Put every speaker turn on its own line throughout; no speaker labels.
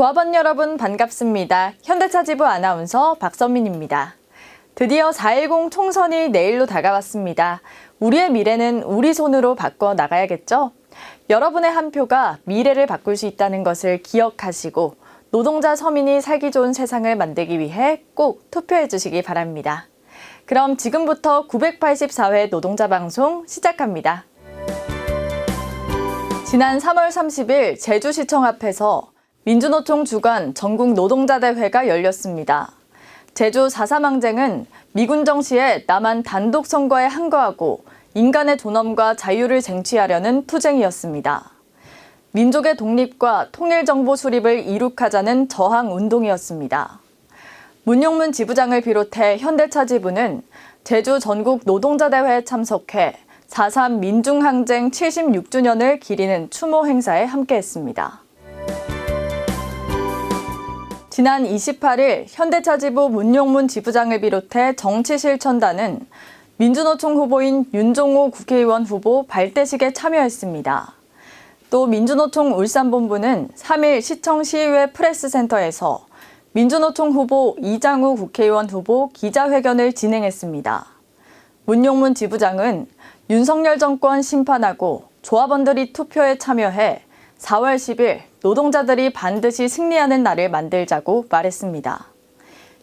조합원 여러분 반갑습니다. 현대차 지부 아나운서 박선민입니다. 드디어 4.10 총선이 내일로 다가왔습니다. 우리의 미래는 우리 손으로 바꿔 나가야겠죠? 여러분의 한 표가 미래를 바꿀 수 있다는 것을 기억하시고 노동자 서민이 살기 좋은 세상을 만들기 위해 꼭 투표해 주시기 바랍니다. 그럼 지금부터 984회 노동자 방송 시작합니다. 지난 3월 30일 제주시청 앞에서 민주노총 주관 전국 노동자대회가 열렸습니다. 제주 4.3 항쟁은 미군정 시에 남한 단독 선거에 항거하고 인간의 존엄과 자유를 쟁취하려는 투쟁이었습니다. 민족의 독립과 통일정보 수립을 이룩하자는 저항운동이었습니다. 문용문 지부장을 비롯해 현대차 지부는 제주 전국 노동자대회에 참석해 4.3 민중항쟁 76주년을 기리는 추모 행사에 함께했습니다. 지난 28일 현대차 지부 문용문 지부장을 비롯해 정치실천단은 민주노총 후보인 윤종호 국회의원 후보 발대식에 참여했습니다. 또 민주노총 울산본부는 3일 시청시의회 프레스센터에서 민주노총 후보 이장우 국회의원 후보 기자회견을 진행했습니다. 문용문 지부장은 윤석열 정권 심판하고 조합원들이 투표에 참여해 4월 10일 노동자들이 반드시 승리하는 날을 만들자고 말했습니다.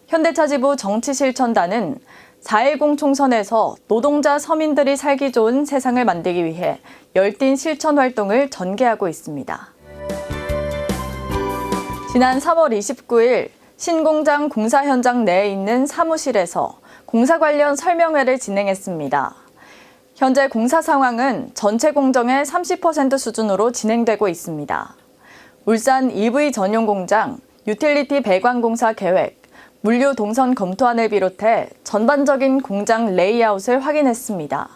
현대차 지부 정치실천단은 4.10 총선에서 노동자 서민들이 살기 좋은 세상을 만들기 위해 열띤 실천 활동을 전개하고 있습니다. 지난 3월 29일 신공장 공사 현장 내에 있는 사무실에서 공사 관련 설명회를 진행했습니다. 현재 공사 상황은 전체 공정의 30% 수준으로 진행되고 있습니다. 울산 EV 전용 공장, 유틸리티 배관 공사 계획, 물류 동선 검토안을 비롯해 전반적인 공장 레이아웃을 확인했습니다.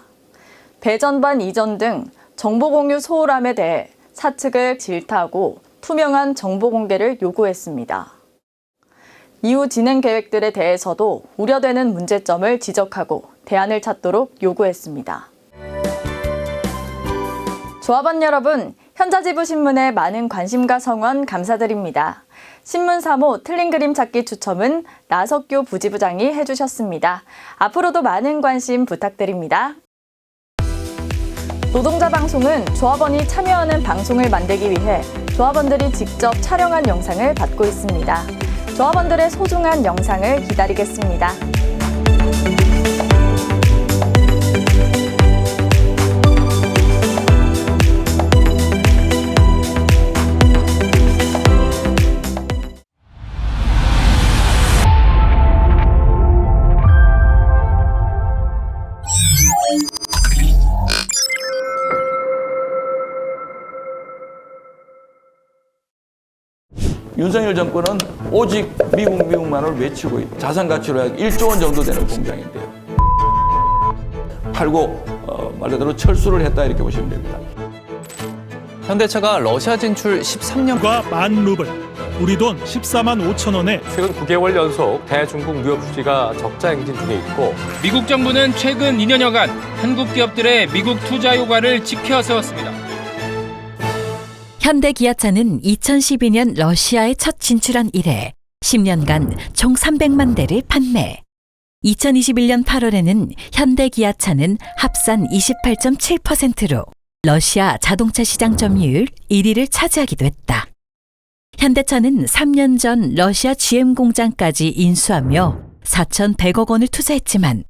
배전반 이전 등 정보 공유 소홀함에 대해 사측을 질타하고 투명한 정보 공개를 요구했습니다. 이후 진행 계획들에 대해서도 우려되는 문제점을 지적하고 대안을 찾도록 요구했습니다. 조합원 여러분, 현자지부 신문에 많은 관심과 성원 감사드립니다. 신문 3호 틀린 그림 찾기 추첨은 나석규 부지부장이 해주셨습니다. 앞으로도 많은 관심 부탁드립니다. 노동자 방송은 조합원이 참여하는 방송을 만들기 위해 조합원들이 직접 촬영한 영상을 받고 있습니다. 조합원들의 소중한 영상을 기다리겠습니다.
윤석열 정권은 오직 미국만을 외치고 있다. 자산 가치로 약 1조 원 정도 되는 공장인데요. 팔고 말 그대로 철수를 했다 이렇게 보시면 됩니다.
현대차가 러시아 진출 13년과
10,000루블, 우리 돈 14만 5천 원에
최근 9개월 연속 대중국 무역 수지가 적자 행진 중에 있고
미국 정부는 최근 2년여간 한국 기업들의 미국 투자 효과를 지켜세웠습니다.
현대기아차는 2012년 러시아에 첫 진출한 이래 10년간 총 300만 대를 판매. 2021년 8월에는 현대기아차는 합산 28.7%로 러시아 자동차 시장 점유율 1위를 차지하기도 했다. 현대차는 3년 전 러시아 GM 공장까지 인수하며 4,100억 원을 투자했지만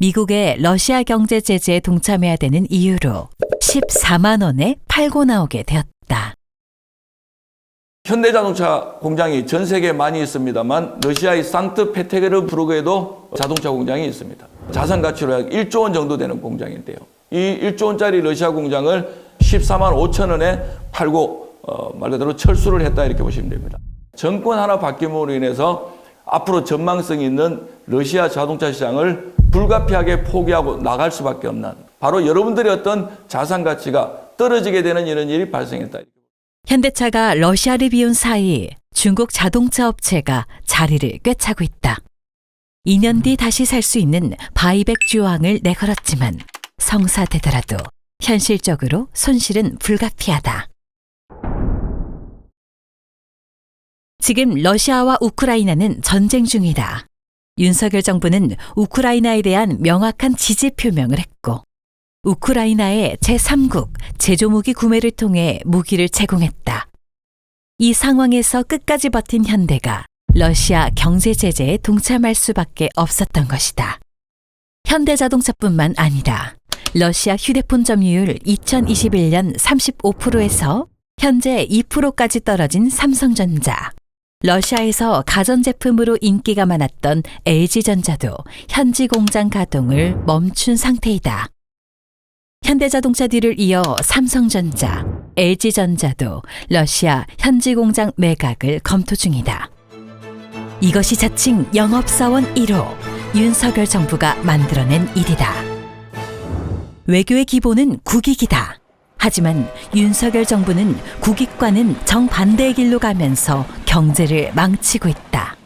미국의 러시아 경제 제재에 동참해야 되는 이유로 14만 원에 팔고 나오게 되었다.
현대자동차 공장이 전 세계에 많이 있습니다만 러시아의 상트페테르부르크에도 자동차 공장이 있습니다. 자산 가치로 약 1조 원 정도 되는 공장인데요. 이 1조 원짜리 러시아 공장을 14만 5천 원에 팔고 말 그대로 철수를 했다 이렇게 보시면 됩니다. 정권 하나 바뀜으로 인해서 앞으로 전망성 있는 러시아 자동차 시장을 불가피하게 포기하고 나갈 수밖에 없는 바로 여러분들의 어떤 자산 가치가 떨어지게 되는 이런 일이 발생했다.
현대차가 러시아를 비운 사이 중국 자동차 업체가 자리를 꿰차고 있다. 2년 뒤 다시 살 수 있는 바이백 조항을 내걸었지만 성사되더라도 현실적으로 손실은 불가피하다. 지금 러시아와 우크라이나는 전쟁 중이다. 윤석열 정부는 우크라이나에 대한 명확한 지지 표명을 했고 우크라이나의 제3국 제조무기 구매를 통해 무기를 제공했다. 이 상황에서 끝까지 버틴 현대가 러시아 경제 제재에 동참할 수밖에 없었던 것이다. 현대자동차뿐만 아니라 러시아 휴대폰 점유율 2021년 35%에서 현재 2%까지 떨어진 삼성전자, 러시아에서 가전제품으로 인기가 많았던 LG전자도 현지 공장 가동을 멈춘 상태이다. 현대자동차 뒤를 이어 삼성전자, LG전자도 러시아 현지 공장 매각을 검토 중이다. 이것이 자칭 영업사원 1호 윤석열 정부가 만들어낸 일이다. 외교의 기본은 국익이다. 하지만 윤석열 정부는 국익과는 정반대의 길로 가면서 경제를 망치고 있다.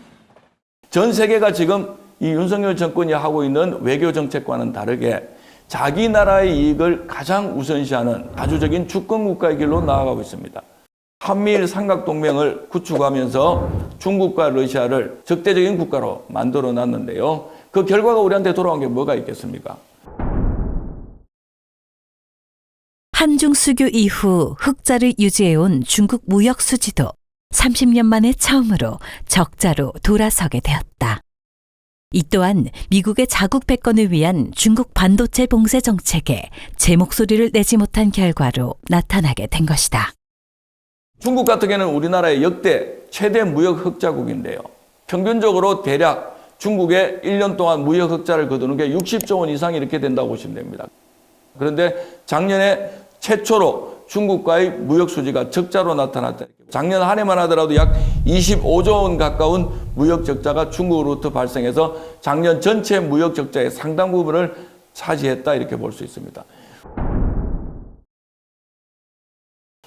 전 세계가 지금 이 윤석열 정권이 하고 있는 외교 정책과는 다르게 자기 나라의 이익을 가장 우선시하는 다주적인 주권 국가의 길로 나아가고 있습니다. 한미일 삼각동맹을 구축하면서 중국과 러시아를 적대적인 국가로 만들어 놨는데요. 그 결과가 우리한테 돌아온 게 뭐가 있겠습니까?
한중 수교 이후 흑자를 유지해온 중국 무역 수지도 30년 만에 처음으로 적자로 돌아서게 되었다. 이 또한 미국의 자국 패권을 위한 중국 반도체 봉쇄 정책에 제 목소리를 내지 못한 결과로 나타나게 된 것이다.
중국 같은 경우는 우리나라의 역대 최대 무역 흑자국인데요. 평균적으로 대략 중국의 1년 동안 무역 흑자를 거두는 게 60조 원 이상 이렇게 된다고 보시면 됩니다. 그런데 작년에 최초로 중국과의 무역 수지가 적자로 나타났다. 작년 한 해만 하더라도 약 25조 원 가까운 무역 적자가 중국으로부터 발생해서 작년 전체 무역 적자의 상당 부분을 차지했다 이렇게 볼 수 있습니다.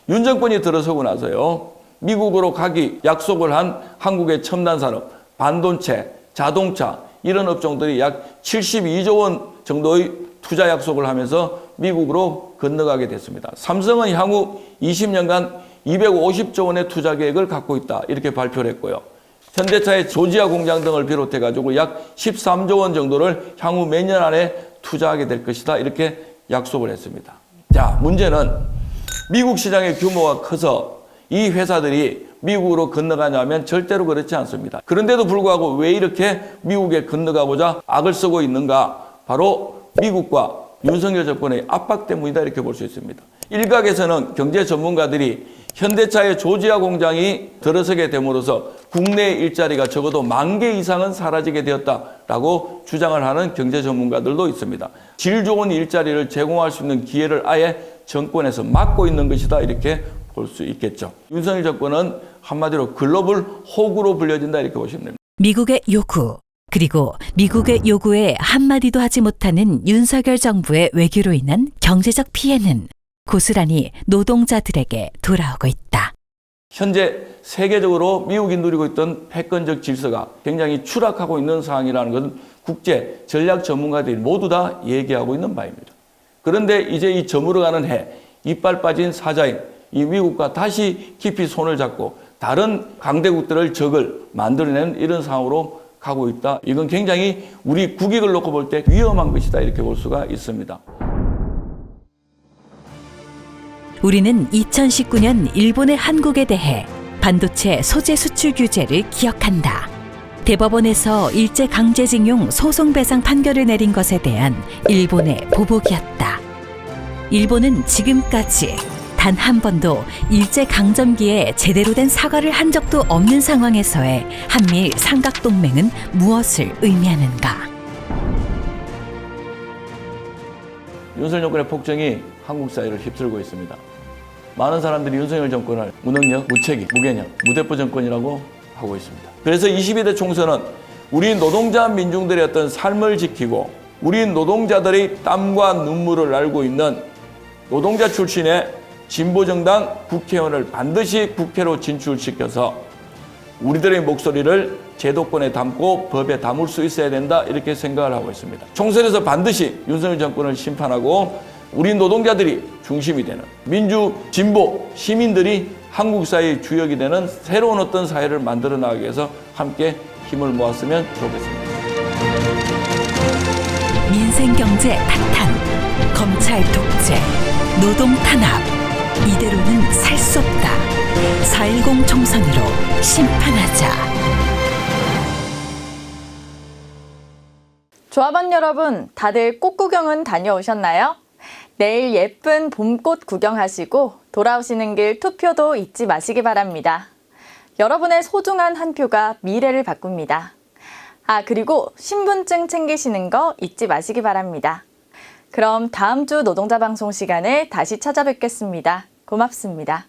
윤 정권이 들어서고 나서요. 미국으로 가기 약속을 한 한국의 첨단 산업, 반도체, 자동차 이런 업종들이 약 72조 원 정도의 투자 약속을 하면서 미국으로 건너가게 됐습니다. 삼성은 향후 20년간 250조 원의 투자 계획을 갖고 있다 이렇게 발표를 했고요. 현대차의 조지아 공장 등을 비롯해 가지고 약 13조 원 정도를 향후 몇 년 안에 투자하게 될 것이다 이렇게 약속을 했습니다. 자, 문제는 미국 시장의 규모가 커서 이 회사들이 미국으로 건너가냐면 절대로 그렇지 않습니다. 그런데도 불구하고 왜 이렇게 미국에 건너가보자 악을 쓰고 있는가? 바로 미국과 윤석열 정권의 압박 때문이다 이렇게 볼 수 있습니다. 일각에서는 경제 전문가들이 현대차의 조지아 공장이 들어서게 됨으로써 국내 일자리가 적어도 10,000개 이상은 사라지게 되었다라고 주장을 하는 경제 전문가들도 있습니다. 질 좋은 일자리를 제공할 수 있는 기회를 아예 정권에서 막고 있는 것이다 이렇게 볼 수 있겠죠. 윤석열 정권은 한마디로 글로벌 호구로 불려진다 이렇게 보시면 됩니다.
미국의 요구, 그리고 미국의 요구에 한마디도 하지 못하는 윤석열 정부의 외교로 인한 경제적 피해는 고스란히 노동자들에게 돌아오고 있다.
현재 세계적으로 미국이 누리고 있던 패권적 질서가 굉장히 추락하고 있는 상황이라는 것은 국제 전략 전문가들이 모두 다 얘기하고 있는 바입니다. 그런데 이제 이 저물어가는 해 이빨 빠진 사자인 이 미국과 다시 깊이 손을 잡고 다른 강대국들을 적을 만들어내는 이런 상황으로 가고 있다. 이건 굉장히 우리 국익을 놓고 볼 때 위험한 것이다 이렇게 볼 수가 있습니다.
우리는 2019년 일본의 한국에 대해 반도체 소재 수출 규제를 기억한다. 대법원에서 일제강제징용 소송배상 판결을 내린 것에 대한 일본의 보복이었다. 일본은 지금까지 단 한 번도 일제강점기에 제대로 된 사과를 한 적도 없는 상황에서의 한미일 삼각동맹은 무엇을 의미하는가?
윤석열 정권의 폭정이 한국 사회를 휩쓸고 있습니다. 많은 사람들이 윤석열 정권을 무능력, 무책임, 무개념, 무대포 정권이라고 하고 있습니다. 그래서 22대 총선은 우리 노동자 민중들의 어떤 삶을 지키고 우리 노동자들의 땀과 눈물을 알고 있는 노동자 출신의 진보정당 국회의원을 반드시 국회로 진출시켜서 우리들의 목소리를 제도권에 담고 법에 담을 수 있어야 된다 이렇게 생각을 하고 있습니다. 총선에서 반드시 윤석열 정권을 심판하고 우리 노동자들이 중심이 되는 민주, 진보, 시민들이 한국 사회의 주역이 되는 새로운 어떤 사회를 만들어 나가기 위해서 함께 힘을 모았으면 좋겠습니다.
민생경제 파탄, 검찰 독재, 노동 탄압. 이대로는 살 수 없다. 4.10 총선으로 심판하자.
조합원 여러분, 다들 꽃 구경은 다녀오셨나요? 내일 예쁜 봄꽃 구경하시고 돌아오시는 길 투표도 잊지 마시기 바랍니다. 여러분의 소중한 한 표가 미래를 바꿉니다. 그리고 신분증 챙기시는 거 잊지 마시기 바랍니다. 그럼 다음 주 노동자 방송 시간에 다시 찾아뵙겠습니다. 고맙습니다.